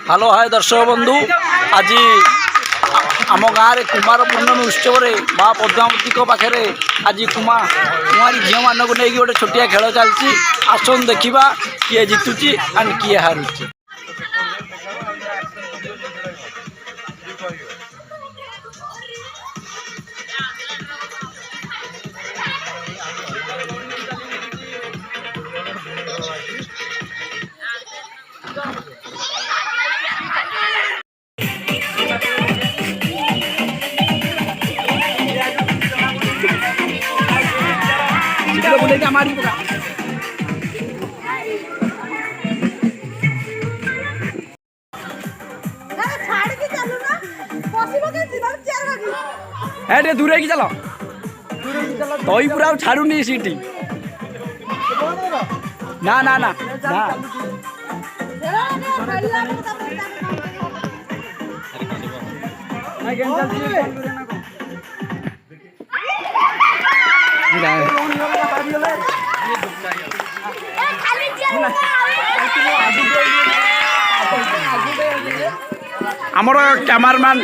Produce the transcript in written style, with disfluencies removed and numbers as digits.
Hello hi दर्शक बंधु आज आम गाँव कुमार पूर्णमी उत्सव माँ पद्मावती पाखे आज कुमारी झील मानक नहीं गोटे छोटिया खेल चलती आसन देखा किए जितुची एंड किए हारुची। हमारी दूर की चलो तई पूरा छाड़ूनी सीटी ना ना ना ना आमर कैमरामैन